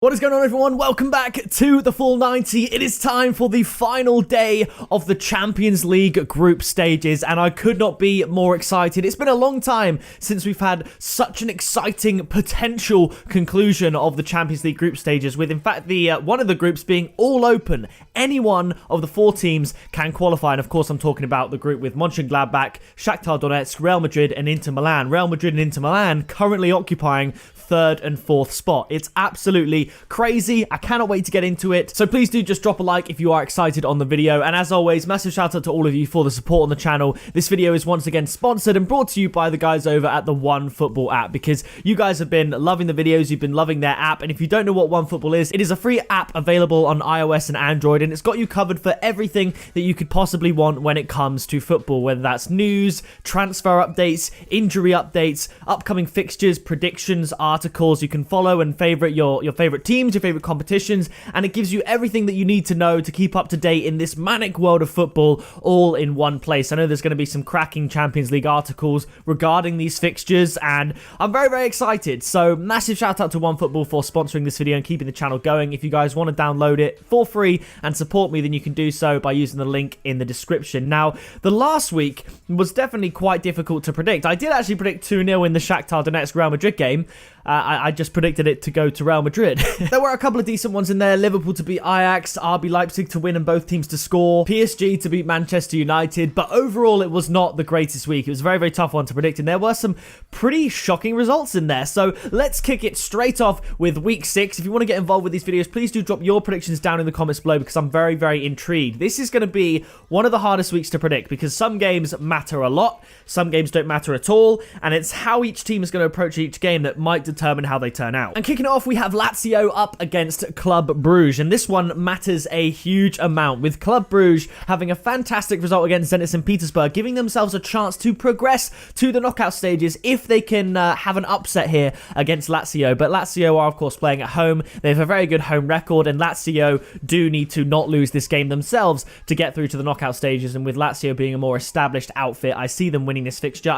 What is going on, everyone? Welcome back to the Full 90. It is time for the final day of the Champions League group stages, and I could not be more excited. It's been a long time since we've had such an exciting potential conclusion of the Champions League group stages, with in fact the one of the groups being all open. Any one of the four teams can qualify, and of course I'm talking about the group with Mönchengladbach, Shakhtar Donetsk, Real Madrid and Inter Milan. Real Madrid and Inter Milan currently occupying third and fourth spot. It's absolutely crazy. I cannot wait to get into it. So please do just drop a like if you are excited on the video. And as always, massive shout out to all of you for the support on the channel. This video is once again sponsored and brought to you by the guys over at the OneFootball app, because you guys have been loving the videos, you've been loving their app. And if you don't know what OneFootball is, it is a free app available on iOS and Android, and it's got you covered for everything that you could possibly want when it comes to football, whether that's news, transfer updates, injury updates, upcoming fixtures, predictions, articles. You can follow and favorite your favorite teams, your favorite competitions, and it gives you everything that you need to know to keep up to date in this manic world of football, all in one place. I know there's going to be some cracking Champions League articles regarding these fixtures, and I'm very, very excited. So massive shout out to OneFootball for sponsoring this video and keeping the channel going. If you guys want to download it for free and support me, then you can do so by using the link in the description. Now, the last week was definitely quite difficult to predict. I did actually predict 2-0 in the Shakhtar Donetsk Real Madrid game. I just predicted it to go to Real Madrid. There were a couple of decent ones in there. Liverpool to beat Ajax, RB Leipzig to win and both teams to score, PSG to beat Manchester United, but overall it was not the greatest week. It was a very, very tough one to predict, and there were some pretty shocking results in there. So let's kick it straight off with week 6. If you want to get involved with these videos, please do drop your predictions down in the comments below, because I'm very, very intrigued. This is going to be one of the hardest weeks to predict, because some games matter a lot, some games don't matter at all, and it's how each team is going to approach each game that might determine how they turn out. And kicking it off, we have Lazio up against Club Brugge, and this one matters a huge amount, with Club Brugge having a fantastic result against Zenit St Petersburg, giving themselves a chance to progress to the knockout stages if they can have an upset here against Lazio. But Lazio are of course playing at home. They have a very good home record, and Lazio do need to not lose this game themselves to get through to the knockout stages, and with Lazio being a more established outfit, I see them winning this fixture.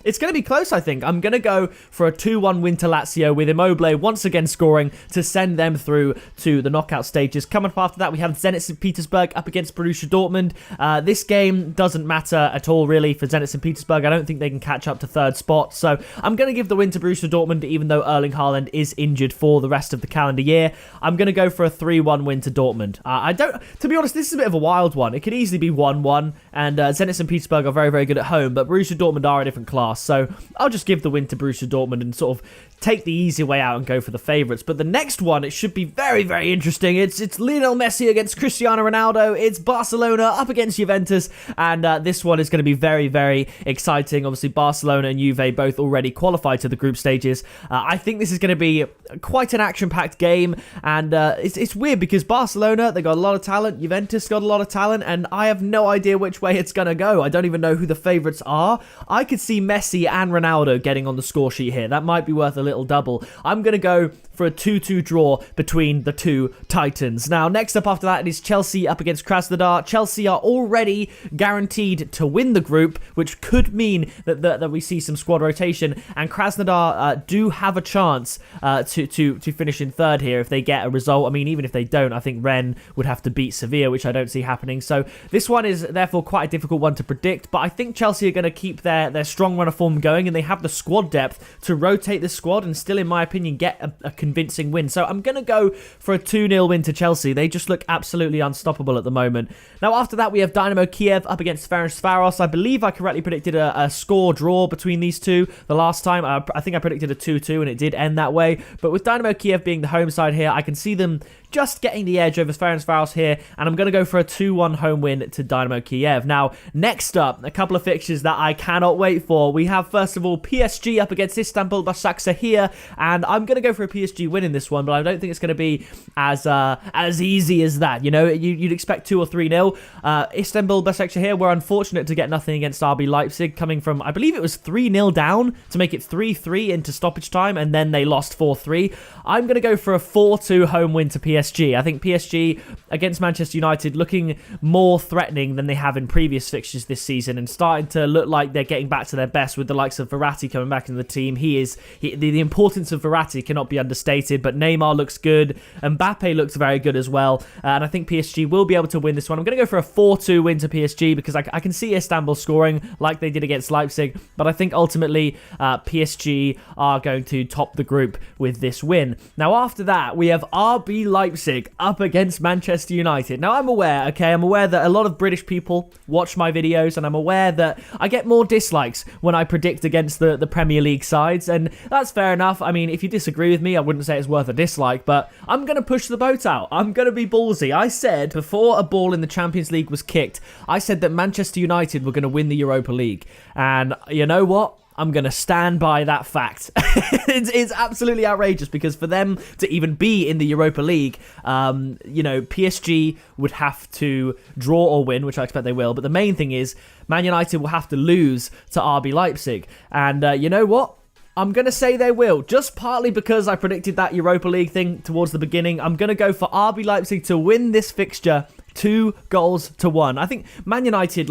It's gonna be close, I think. I'm gonna go for a 2-1 win to Lazio, with Immobile once again scoring to send them through to the knockout stages. Coming up after that, we have Zenit St Petersburg up against Borussia Dortmund. This game doesn't matter at all really for Zenit St Petersburg. I don't think they can catch up to third spot, so I'm going to give the win to Borussia Dortmund, even though Erling Haaland is injured for the rest of the calendar year. I'm going to go for a 3-1 win to Dortmund. To be honest, this is a bit of a wild one. It could easily be 1-1, and Zenit St Petersburg are very, very good at home, but Borussia Dortmund are a different class, so I'll just give the win to Borussia Dortmund and sort of take the easy way out and go for the favourites. But the next one, it should be very, very interesting. It's Lionel Messi against Cristiano Ronaldo. It's Barcelona up against Juventus, and this one is going to be very, very exciting. Obviously, Barcelona and Juve both already qualified to the group stages. I think this is going to be quite an action-packed game, and it's weird because Barcelona, they got a lot of talent, Juventus got a lot of talent, and I have no idea which way it's going to go. I don't even know who the favourites are. I could see Messi and Ronaldo getting on the score sheet here. That might be worth a little double. I'm going to go for a 2-2 draw between the two titans. Now, next up after that, it is Chelsea up against Krasnodar. Chelsea are already guaranteed to win the group, which could mean that we see some squad rotation, and Krasnodar do have a chance to finish in third here if they get a result. I mean, even if they don't, I think Rennes would have to beat Sevilla, which I don't see happening. So this one is therefore quite a difficult one to predict, but I think Chelsea are going to keep their strong run of form going, and they have the squad depth to rotate this squad and still, in my opinion, get a convincing win. So I'm going to go for a 2-0 win to Chelsea. They just look absolutely unstoppable at the moment. Now, after that, we have Dynamo Kiev up against Ferencvarosi. I believe I correctly predicted a score draw between these two the last time. I think I predicted a 2-2, and it did end that way. But with Dynamo Kiev being the home side here, I can see them just getting the edge over Ferencvarosi here, and I'm going to go for a 2-1 home win to Dynamo Kiev. Now, next up, a couple of fixtures that I cannot wait for. We have, first of all, PSG up against Istanbul Basaksehir, and I'm going to go for a PSG win in this one, but I don't think it's going to be as easy as that. You know, you'd expect 2 or 3-0. Istanbul Basaksehir were unfortunate to get nothing against RB Leipzig, coming from, I believe it was 3-0 down to make it 3-3 into stoppage time, and then they lost 4-3. I'm going to go for a 4-2 home win to PSG. PSG. I think PSG against Manchester United looking more threatening than they have in previous fixtures this season and starting to look like they're getting back to their best with the likes of Verratti coming back into the team. The importance of Verratti cannot be understated, but Neymar looks good. Mbappe looks very good as well. And I think PSG will be able to win this one. I'm going to go for a 4-2 win to PSG because I can see Istanbul scoring like they did against Leipzig, but I think ultimately PSG are going to top the group with this win. Now after that, we have RB Leipzig up against Manchester United. Now I'm aware that a lot of British people watch my videos, and I'm aware that I get more dislikes when I predict against the Premier League sides, and that's fair enough. I mean, if you disagree with me, I wouldn't say it's worth a dislike, but I'm going to push the boat out. I'm going to be ballsy. I said before a ball in the Champions League was kicked, I said that Manchester United were going to win the Europa League, and you know what? I'm going to stand by that fact. It's absolutely outrageous because for them to even be in the Europa League, PSG would have to draw or win, which I expect they will. But the main thing is Man United will have to lose to RB Leipzig. And you know what? I'm going to say they will, just partly because I predicted that Europa League thing towards the beginning. I'm going to go for RB Leipzig to win this fixture 2-1. I think Man United,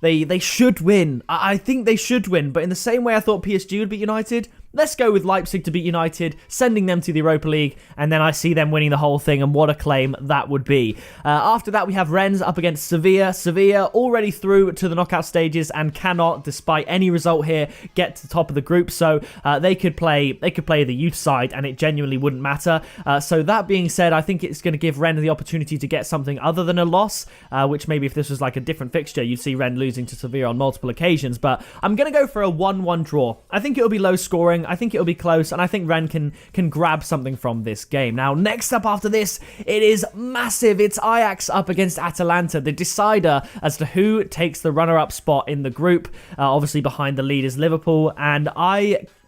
They should win. I think they should win. But in the same way I thought PSG would beat United, let's go with Leipzig to beat United, sending them to the Europa League, and then I see them winning the whole thing, and what a claim that would be. After that, we have Rennes up against Sevilla. Sevilla already through to the knockout stages and cannot, despite any result here, get to the top of the group. So they could play the youth side, and it genuinely wouldn't matter. So that being said, I think it's going to give Rennes the opportunity to get something other than a loss, which maybe if this was like a different fixture, you'd see Rennes losing to Sevilla on multiple occasions. But I'm going to go for a 1-1 draw. I think it'll be low scoring. I think it'll be close, and I think Rennes can grab something from this game. Now, next up after this, it is massive. It's Ajax up against Atalanta, the decider as to who takes the runner-up spot in the group, obviously behind the leaders Liverpool, and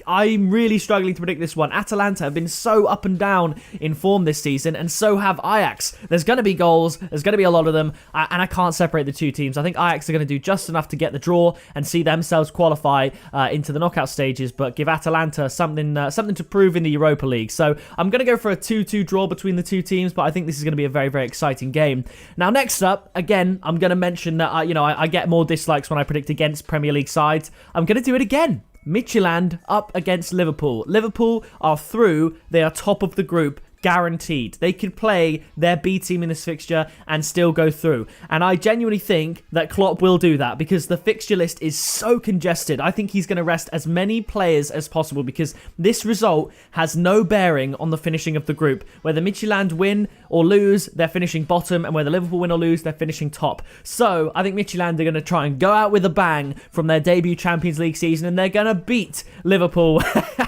I'm really struggling to predict this one. Atalanta have been so up and down in form this season, and so have Ajax. There's going to be goals. There's going to be a lot of them, and I can't separate the two teams. I think Ajax are going to do just enough to get the draw and see themselves qualify into the knockout stages, but give Atalanta something to prove in the Europa League. So I'm going to go for a 2-2 draw between the two teams, but I think this is going to be a very, very exciting game. Now, next up, again, I'm going to mention that I get more dislikes when I predict against Premier League sides. I'm going to do it again. Midtjylland up against Liverpool. Liverpool are through. They are top of the group. Guaranteed. They could play their B team in this fixture and still go through. And I genuinely think that Klopp will do that because the fixture list is so congested. I think he's going to rest as many players as possible because this result has no bearing on the finishing of the group. Whether Midtjylland win or lose, they're finishing bottom, and whether Liverpool win or lose, they're finishing top. So I think Midtjylland are going to try and go out with a bang from their debut Champions League season, and they're going to beat Liverpool.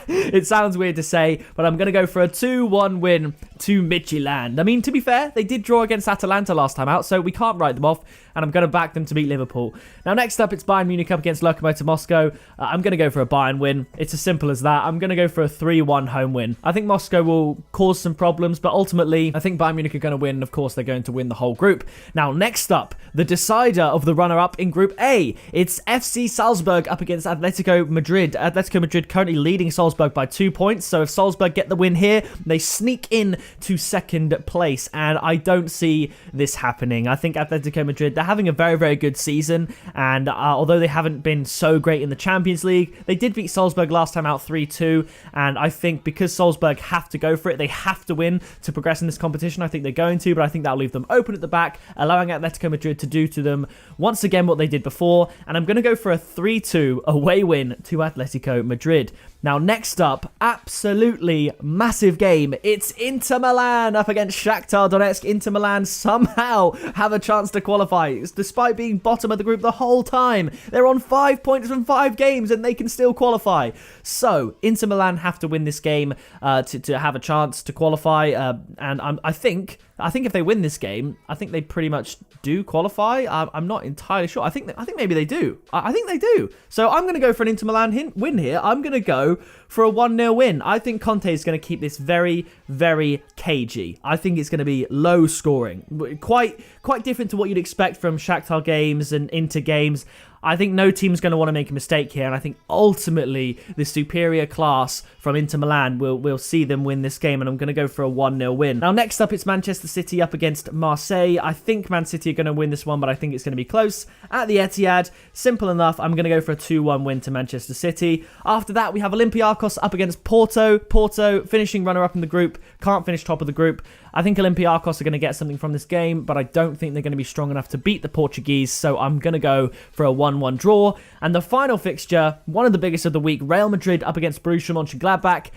It sounds weird to say, but I'm going to go for a 2-1 win to Midtjylland. I mean, to be fair, they did draw against Atalanta last time out, so we can't write them off, and I'm going to back them to beat Liverpool. Now, next up, it's Bayern Munich up against Lokomotiv Moscow. I'm going to go for a Bayern win. It's as simple as that. I'm going to go for a 3-1 home win. I think Moscow will cause some problems, but ultimately, I think Bayern Munich are going to win, and of course, they're going to win the whole group. Now, next up, the decider of the runner-up in Group A. It's FC Salzburg up against Atletico Madrid. Atletico Madrid currently leading Salzburg by 2 points, so if Salzburg get the win here, they sneak in to second place, and I don't see this happening. I think Atletico Madrid, they're having a very, very good season, and although they haven't been so great in the Champions League, they did beat Salzburg last time out 3-2, and I think because Salzburg have to go for it, they have to win to progress in this competition. I think they're going to, but I think that'll leave them open at the back, allowing Atletico Madrid to do to them once again what they did before, and I'm going to go for a 3-2 away win to Atletico Madrid. Now, next up, absolutely massive game. It's Inter Milan up against Shakhtar Donetsk. Inter Milan somehow have a chance to qualify, despite being bottom of the group the whole time. They're on 5 points from 5 games, and they can still qualify. So, Inter Milan have to win this game to have a chance to qualify. And I think if they win this game, I think they pretty much do qualify. I'm not entirely sure. I think maybe they do. I think they do. So I'm going to go for an Inter Milan win here. I'm going to go for a 1-0 win. I think Conte is going to keep this very, very cagey. I think it's going to be low scoring. Quite different to what you'd expect from Shakhtar games and Inter games. I think no team's going to want to make a mistake here, and I think ultimately the superior class from Inter Milan will see them win this game, and I'm going to go for a 1-0 win. Now, next up, it's Manchester City up against Marseille. I think Man City are going to win this one, but I think it's going to be close. At the Etihad, simple enough, I'm going to go for a 2-1 win to Manchester City. After that, we have Olympiacos up against Porto. Porto, finishing runner-up in the group, can't finish top of the group. I think Olympiacos are going to get something from this game, but I don't think they're going to be strong enough to beat the Portuguese, so I'm going to go for a 1-1 draw. And the final fixture, one of the biggest of the week, Real Madrid up against Borussia Mönchengladbach.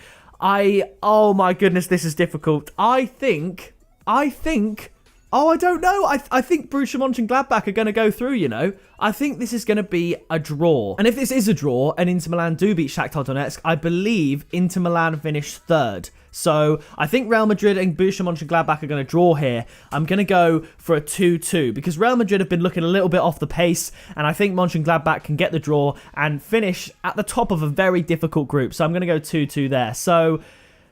Oh my goodness, this is difficult. I think, I don't know. I think Borussia Mönchengladbach are going to go through, you know. I think this is going to be a draw. And if this is a draw and Inter Milan do beat Shakhtar Donetsk, I believe Inter Milan finish third. So I think Real Madrid and Borussia Mönchengladbach are going to draw here. I'm going to go for a 2-2 because Real Madrid have been looking a little bit off the pace, and I think Mönchengladbach can get the draw and finish at the top of a very difficult group. So I'm going to go 2-2 there. So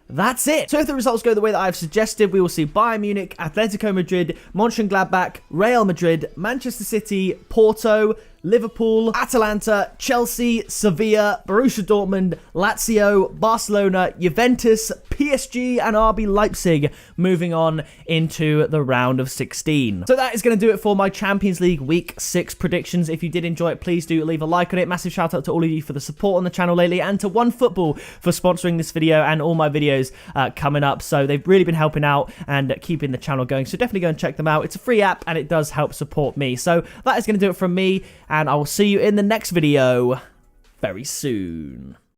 that's it. So if the results go the way that I've suggested, we will see Bayern Munich, Atletico Madrid, Mönchengladbach, Real Madrid, Manchester City, Porto, Liverpool, Atalanta, Chelsea, Sevilla, Borussia Dortmund, Lazio, Barcelona, Juventus, PSG, and RB Leipzig moving on into the round of 16. So that is going to do it for my Champions League Week 6 predictions. If you did enjoy it, please do leave a like on it. Massive shout out to all of you for the support on the channel lately, and to OneFootball for sponsoring this video and all my videos coming up. So they've really been helping out and keeping the channel going. So definitely go and check them out. It's a free app and it does help support me. So that is going to do it from me, and I will see you in the next video very soon.